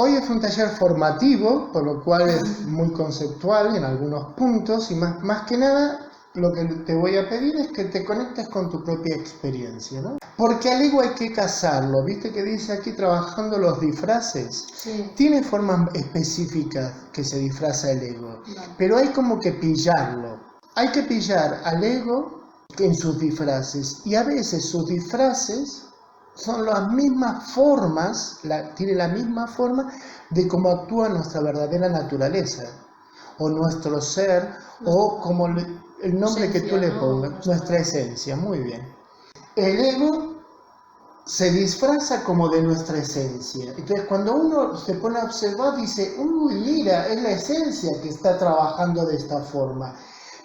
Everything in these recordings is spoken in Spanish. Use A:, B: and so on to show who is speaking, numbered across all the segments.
A: Hoy es un taller formativo, por lo cual es muy conceptual en algunos puntos y más que nada lo que te voy a pedir es que te conectes con tu propia experiencia, ¿no? Porque al ego hay que cazarlo, ¿viste que dice aquí trabajando los disfraces?
B: Sí.
A: Tiene formas específicas que se disfraza el ego,
B: No.
A: pero hay como que pillarlo. Hay que pillar al ego en sus disfraces y a veces sus disfraces son las mismas formas, tiene la misma forma de cómo actúa nuestra verdadera naturaleza, o nuestro ser, o como el nombre que tú le pongas, nuestra esencia, muy bien. El ego se disfraza como de nuestra esencia. Entonces cuando uno se pone a observar dice, uy, mira, es la esencia que está trabajando de esta forma.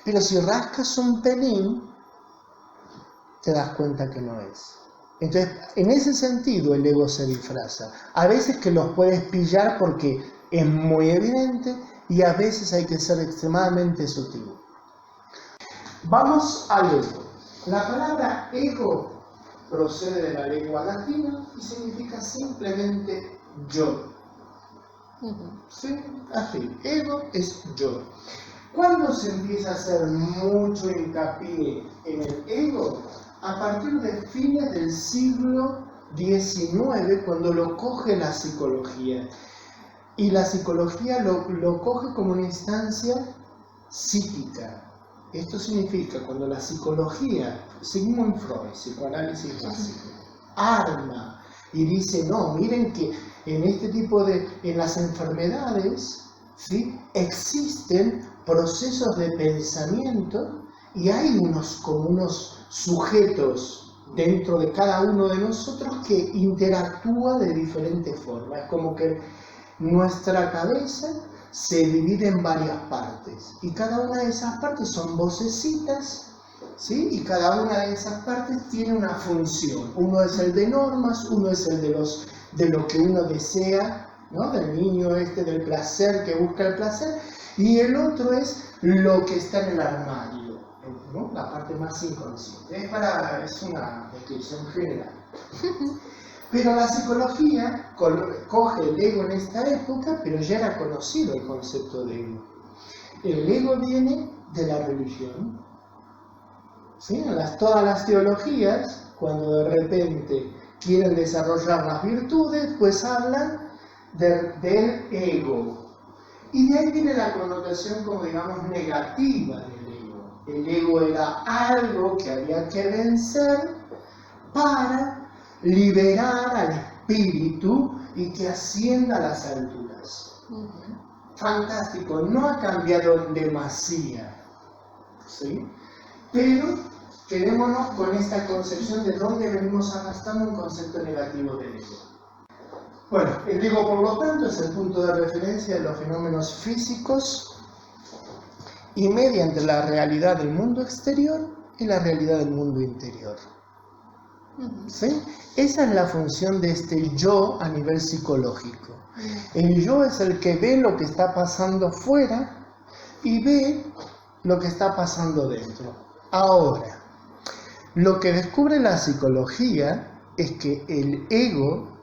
A: Pero si rascas un pelín, te das cuenta que no es. Entonces, en ese sentido el ego se disfraza. A veces que los puedes pillar porque es muy evidente y a veces hay que ser extremadamente sutil. Vamos al ego. La palabra ego procede de la lengua latina y significa simplemente yo. ¿Sí? Así, ego es yo. ¿Cuándo se empieza a hacer mucho hincapié en el ego? A partir de fines del siglo XIX, cuando lo coge la psicología. Y la psicología lo coge como una instancia psíquica. Esto significa cuando la psicología, Sigmund Freud, psicoanálisis básico, arma y dice, no, miren que en las enfermedades, ¿sí?, existen procesos de pensamiento y hay como unos sujetos dentro de cada uno de nosotros que interactúa de diferentes formas. Es como que nuestra cabeza se divide en varias partes y cada una de esas partes son vocecitas, ¿sí? Y cada una de esas partes tiene una función. Uno es el de normas, uno es el de lo que uno desea, ¿no? Del niño del placer que busca el placer, y el otro es lo que está en el armario, ¿no? La parte más inconsciente. Es una descripción general. Pero la psicología coge el ego en esta época, pero ya era conocido el concepto de ego. El ego viene de la religión. ¿Sí? Todas las teologías, cuando de repente quieren desarrollar las virtudes, pues hablan del ego. Y de ahí viene la connotación, como digamos, negativa del ego. El ego era algo que había que vencer para liberar al espíritu y que ascienda a las alturas. Fantástico, no ha cambiado demasiado, ¿sí? Pero quedémonos con esta concepción de dónde venimos arrastrando un concepto negativo del ego. Bueno, el ego, por lo tanto, es el punto de referencia de los fenómenos físicos y media entre la realidad del mundo exterior y la realidad del mundo interior. ¿Sí? Esa es la función de este yo a nivel psicológico. El yo es el que ve lo que está pasando fuera y ve lo que está pasando dentro. Ahora, lo que descubre la psicología es que el ego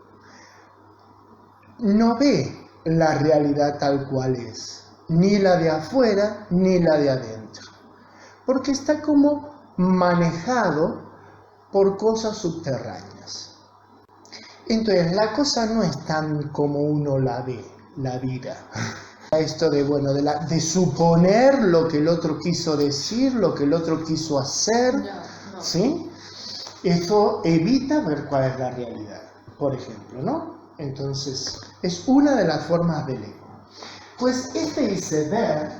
A: no ve la realidad tal cual es, ni la de afuera ni la de adentro, porque está como manejado por cosas subterráneas. Entonces la cosa no es tan como uno la ve, la vida. Esto de suponer lo que el otro quiso decir, lo que el otro quiso hacer, ¿sí? Eso evita ver cuál es la realidad, por ejemplo, ¿no? Entonces, es una de las formas del ego. Pues este iceberg,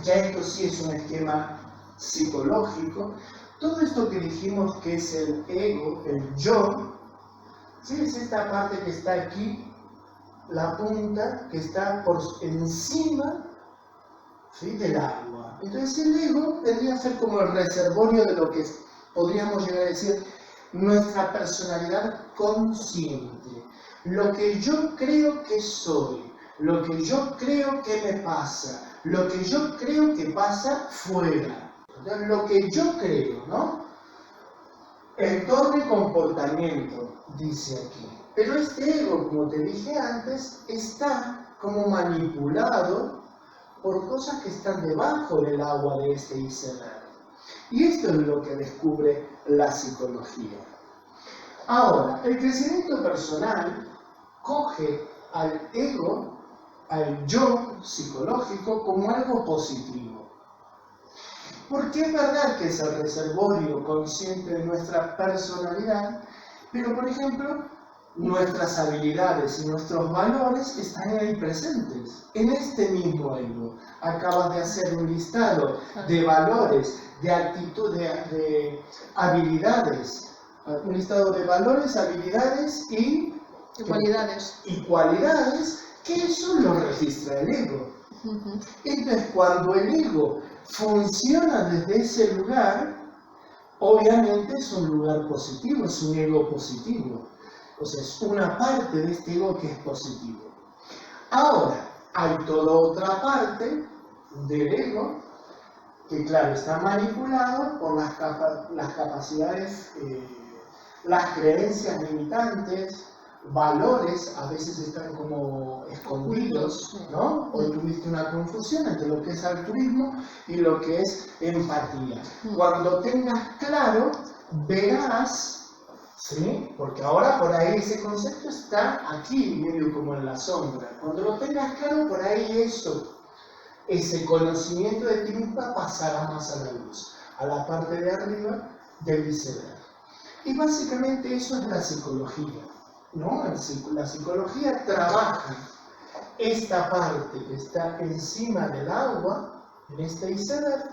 A: ya esto sí es un esquema psicológico, todo esto que dijimos que es el ego, el yo, ¿sí? Es esta parte que está aquí, la punta que está por encima, ¿sí?, del agua. Entonces el ego vendría a ser como el reservorio de lo que podríamos llegar a decir nuestra personalidad consciente. Lo que yo creo que soy, lo que yo creo que me pasa, lo que yo creo que pasa fuera. Entonces, lo que yo creo, ¿no? entorno y comportamiento, dice aquí. Pero este ego, como te dije antes, está como manipulado por cosas que están debajo del agua de este iceberg. Y esto es lo que descubre la psicología. Ahora, el crecimiento personal coge al ego, al yo psicológico, como algo positivo. Porque es verdad que es el reservorio consciente de nuestra personalidad, pero por ejemplo, nuestras habilidades y nuestros valores están ahí presentes, en este mismo ego. Acabas de hacer un listado de valores, de actitud, de habilidades, un listado de valores, habilidades y cualidades, que eso lo registra el ego. Entonces, cuando el ego funciona desde ese lugar, obviamente es un lugar positivo, es un ego positivo. O sea, es una parte de este ego que es positivo. Ahora, hay toda otra parte del ego que, claro, está manipulado por las capacidades, las creencias limitantes, valores, a veces están como escondidos, ¿no? Hoy tuviste una confusión entre lo que es altruismo y lo que es empatía. Cuando tengas claro, verás, ¿sí? Porque ahora por ahí ese concepto está aquí, medio como en la sombra. Cuando lo tengas claro, por ahí ese conocimiento de ti misma pasará más a la luz, a la parte de arriba del iceberg. Y básicamente eso es la psicología, ¿no? La psicología trabaja esta parte que está encima del agua, en este iceberg,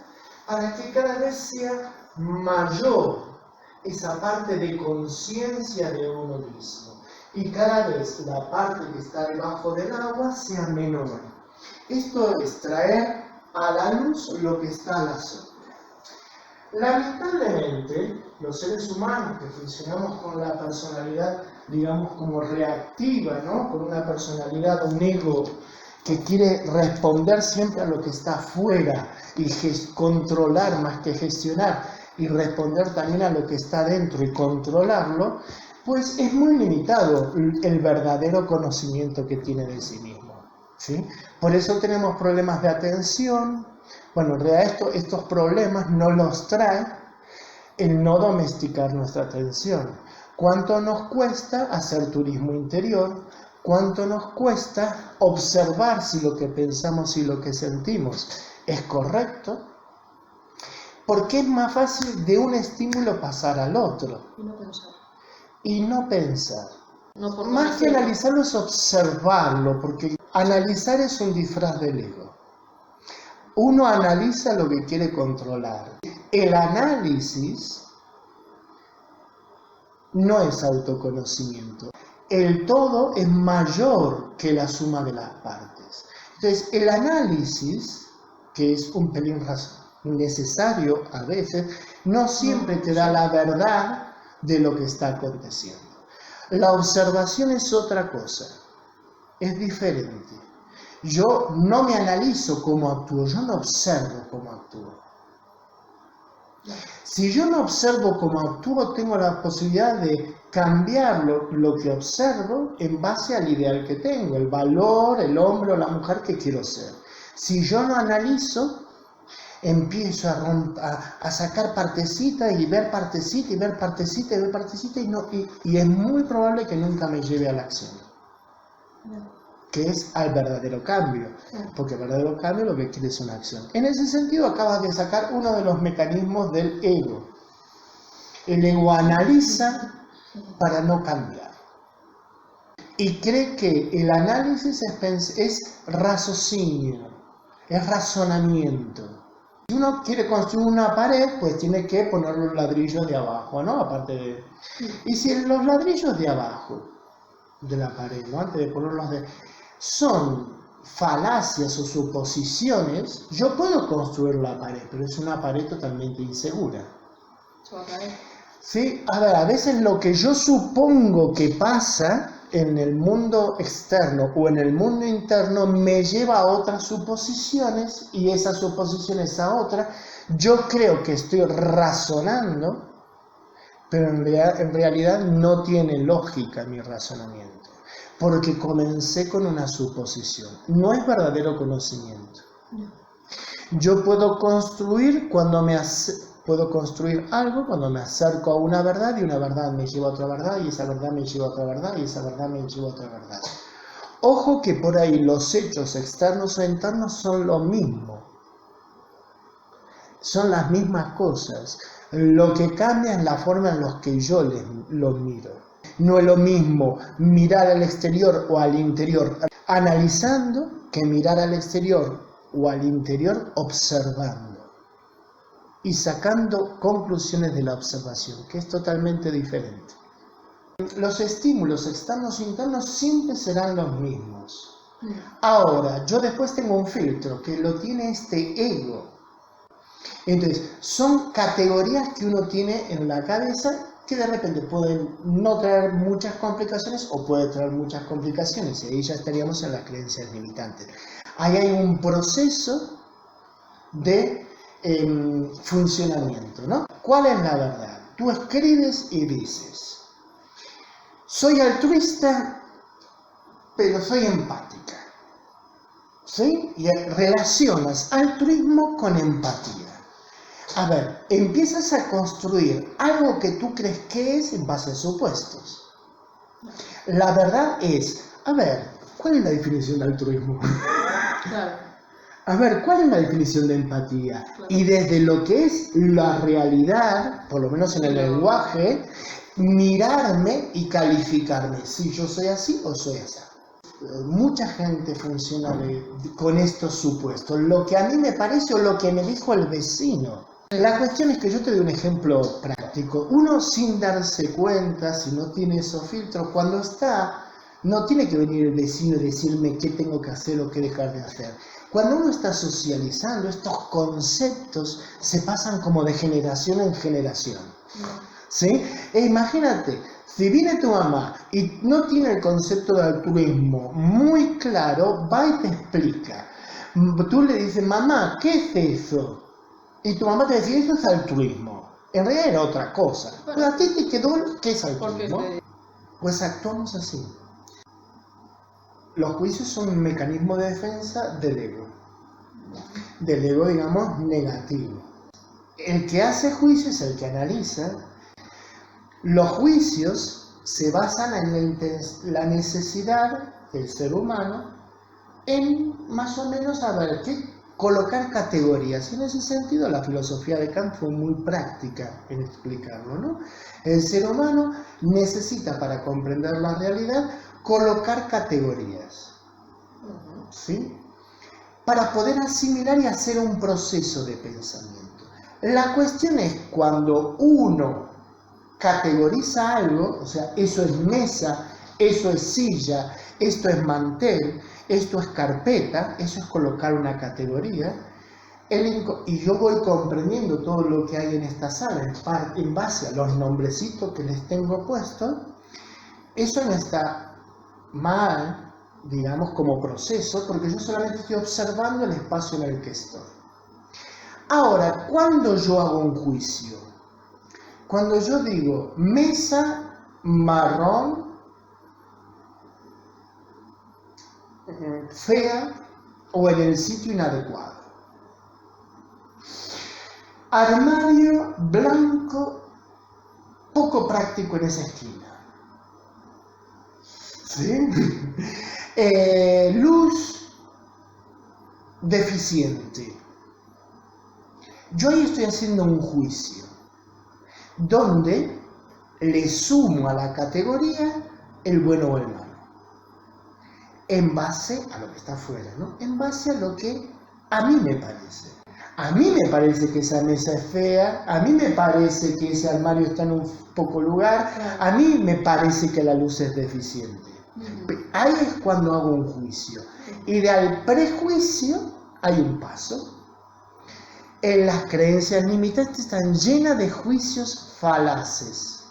A: para que cada vez sea mayor esa parte de conciencia de uno mismo. Y cada vez la parte que está debajo del agua sea menor. Esto es traer a la luz lo que está a la sombra. Lamentablemente, los seres humanos que funcionamos con la personalidad, digamos, como reactiva, ¿no? Con una personalidad, un ego que quiere responder siempre a lo que está afuera y controlar más que gestionar, y responder también a lo que está dentro y controlarlo, pues es muy limitado el verdadero conocimiento que tiene de sí mismo, ¿sí? Por eso tenemos problemas de atención. Bueno, en realidad estos problemas no los trae el no domesticar nuestra atención. ¿Cuánto nos cuesta hacer turismo interior? ¿Cuánto nos cuesta observar si lo que pensamos y lo que sentimos es correcto? Porque es más fácil de un estímulo pasar al otro. Y no pensar. Más que analizarlo es observarlo, porque analizar es un disfraz del ego. Uno analiza lo que quiere controlar. El análisis no es autoconocimiento. El todo es mayor que la suma de las partes. Entonces, el análisis, que es un pelín necesario a veces, no siempre te da la verdad de lo que está aconteciendo. La observación es otra cosa, es diferente. Yo no me analizo cómo actúo, yo no observo cómo actúo. Si yo no observo cómo actúo, tengo la posibilidad de cambiar lo que observo en base al ideal que tengo, el valor, el hombre o la mujer que quiero ser. Si yo no analizo, empiezo a sacar partecita y ver partecita y ver partecita y ver partecita y es muy probable que nunca me lleve a la acción. Que es al verdadero cambio, porque el verdadero cambio lo que quiere es una acción. En ese sentido acabas de sacar uno de los mecanismos del ego. El ego analiza para no cambiar. Y cree que el análisis es raciocinio, es razonamiento. Si uno quiere construir una pared, pues tiene que poner los ladrillos de abajo, ¿no? Aparte de... Y si los ladrillos de abajo de la pared, ¿no? Antes de ponerlos son falacias o suposiciones, yo puedo construir la pared, pero es una pared totalmente insegura. ¿Sí? A veces lo que yo supongo que pasa en el mundo externo o en el mundo interno me lleva a otras suposiciones y esas suposiciones a otras. Yo creo que estoy razonando Pero en realidad no tiene lógica mi razonamiento, porque comencé con una suposición. No es verdadero conocimiento. Yo puedo construir puedo construir algo cuando me acerco a una verdad, y una verdad me lleva a otra verdad, y esa verdad me lleva a otra verdad, y esa verdad me lleva a otra verdad. Ojo que por ahí los hechos externos o internos son lo mismo. Son las mismas cosas. Lo que cambia es la forma en la que yo lo miro. No es lo mismo mirar al exterior o al interior analizando que mirar al exterior o al interior observando y sacando conclusiones de la observación, que es totalmente diferente. Los estímulos externos e internos siempre serán los mismos. Ahora, yo después tengo un filtro que lo tiene este ego. Entonces, son categorías que uno tiene en la cabeza que de repente pueden no traer muchas complicaciones o puede traer muchas complicaciones, y ahí ya estaríamos en las creencias limitantes. Ahí hay un proceso de funcionamiento, ¿no? ¿Cuál es la verdad? Tú escribes y dices: soy altruista, pero soy empática. ¿Sí? Y relacionas altruismo con empatía. A ver, empiezas a construir algo que tú crees que es en base a supuestos. La verdad es, a ver, ¿cuál es la definición de altruismo?
B: Claro.
A: A ver, ¿cuál es la definición de empatía? Claro. Y desde lo que es la realidad, por lo menos en el lenguaje, mirarme y calificarme, si yo soy así o soy así. Mucha gente funciona con estos supuestos, lo que a mí me parece o lo que me dijo el vecino. La cuestión es que yo te doy un ejemplo práctico. Uno, sin darse cuenta, si no tiene esos filtros, cuando no tiene que venir el vecino y decirme qué tengo que hacer o qué dejar de hacer. Cuando uno está socializando, estos conceptos se pasan como de generación en generación. ¿Sí? Imagínate, si viene tu mamá y no tiene el concepto de altruismo muy claro, va y te explica. Tú le dices: mamá, ¿qué es eso? Y tu mamá te decía: eso es altruismo. En realidad era otra cosa. Pero a ti te quedó, ¿qué es altruismo? Pues actuamos así. Los juicios son un mecanismo de defensa del ego. Del ego, digamos, negativo. El que hace juicio es el que analiza. Los juicios se basan en la necesidad del ser humano en más o menos colocar categorías. Y en ese sentido la filosofía de Kant fue muy práctica en explicarlo, ¿no? El ser humano necesita, para comprender la realidad, colocar categorías, ¿sí? Para poder asimilar y hacer un proceso de pensamiento. La cuestión es cuando uno categoriza algo, o sea, eso es mesa, eso es silla, esto es mantel, esto es carpeta, eso es colocar una categoría, y yo voy comprendiendo todo lo que hay en esta sala en base a los nombrecitos que les tengo puestos. Eso no está mal, digamos, como proceso, porque yo solamente estoy observando el espacio en el que estoy. Ahora, ¿cuándo yo hago un juicio? Cuando yo digo mesa marrón, fea o en el sitio inadecuado. Armario blanco, poco práctico en esa esquina. ¿Sí? Luz deficiente. Yo ahí estoy haciendo un juicio donde le sumo a la categoría el bueno o el malo, en base a lo que está afuera, ¿no? En base a lo que a mí me parece. A mí me parece que esa mesa es fea, a mí me parece que ese armario está en un poco lugar, a mí me parece que la luz es deficiente. Ahí es cuando hago un juicio. Y del prejuicio hay un paso. En las creencias limitantes están llenas de juicios falaces.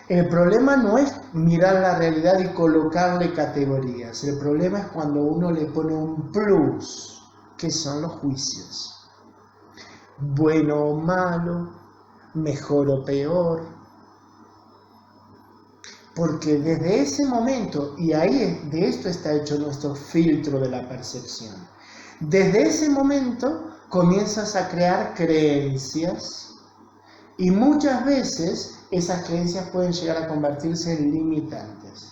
A: El problema no es mirar la realidad y colocarle categorías. El problema es cuando uno le pone un plus, que son los juicios. Bueno o malo, mejor o peor. Porque desde ese momento, y ahí de esto está hecho nuestro filtro de la percepción, desde ese momento comienzas a crear creencias y muchas veces esas creencias pueden llegar a convertirse en limitantes.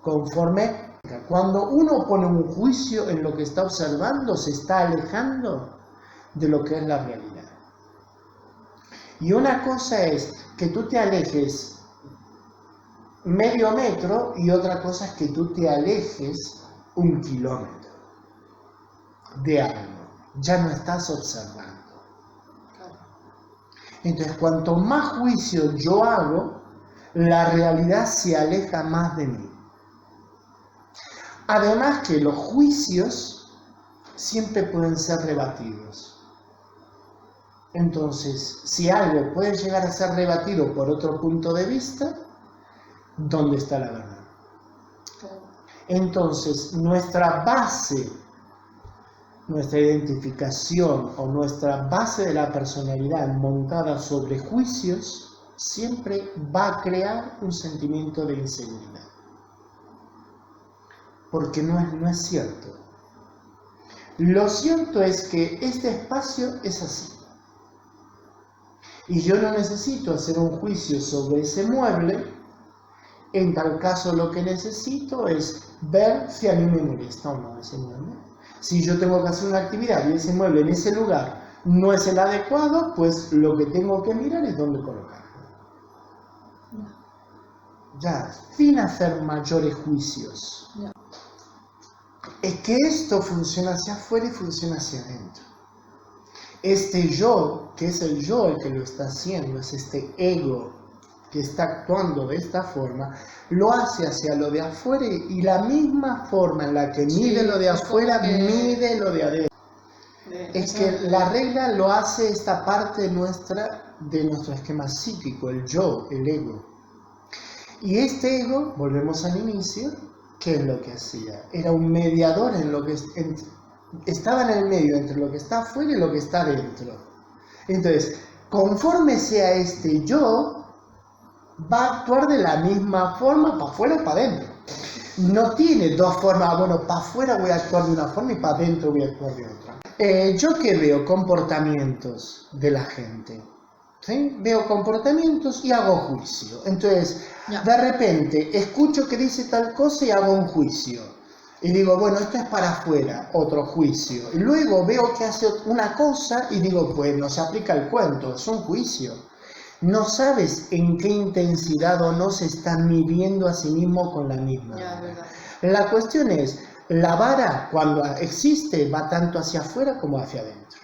A: Cuando uno pone un juicio en lo que está observando, se está alejando de lo que es la realidad. Y una cosa es que tú te alejes medio metro y otra cosa es que tú te alejes 1 kilómetro de algo. Ya no estás observando. Entonces, cuanto más juicio yo hago, la realidad se aleja más de mí. Además que los juicios siempre pueden ser rebatidos. Entonces, si algo puede llegar a ser rebatido por otro punto de vista, ¿dónde está la verdad? Entonces, nuestra base, nuestra identificación o nuestra base de la personalidad montada sobre juicios, siempre va a crear un sentimiento de inseguridad. Porque no es cierto. Lo cierto es que este espacio es así. Y yo no necesito hacer un juicio sobre ese mueble. En tal caso lo que necesito es ver si a mí me molesta o no ese mueble. Si yo tengo que hacer una actividad y ese mueble en ese lugar no es el adecuado, pues lo que tengo que mirar es dónde colocarlo. Ya, sin hacer mayores juicios. Es que esto funciona hacia afuera y funciona hacia adentro. Este yo, que es el yo el que lo está haciendo, es este ego que está actuando de esta forma, lo hace hacia lo de afuera y la misma forma en la que mide lo de afuera, mide lo de adentro. Es que la regla lo hace esta parte nuestra de nuestro esquema psíquico, el yo, el ego. Y este ego, volvemos al inicio, ¿qué es lo que hacía? Era un mediador en lo que estaba en el medio entre lo que está afuera y lo que está dentro. Entonces, conforme sea este yo, va a actuar de la misma forma para afuera y para adentro. No tiene dos formas, bueno, para afuera voy a actuar de una forma y para adentro voy a actuar de otra. Yo que veo comportamientos de la gente, ¿sí? Veo comportamientos y hago juicio. Entonces, de repente, escucho que dice tal cosa y hago un juicio. Y digo, bueno, esto es para afuera, otro juicio. Y luego veo que hace una cosa y digo, pues no se aplica el cuento, es un juicio. No sabes en qué intensidad o no se está midiendo a sí mismo con la misma. La cuestión es, la vara cuando existe va tanto hacia afuera como hacia adentro.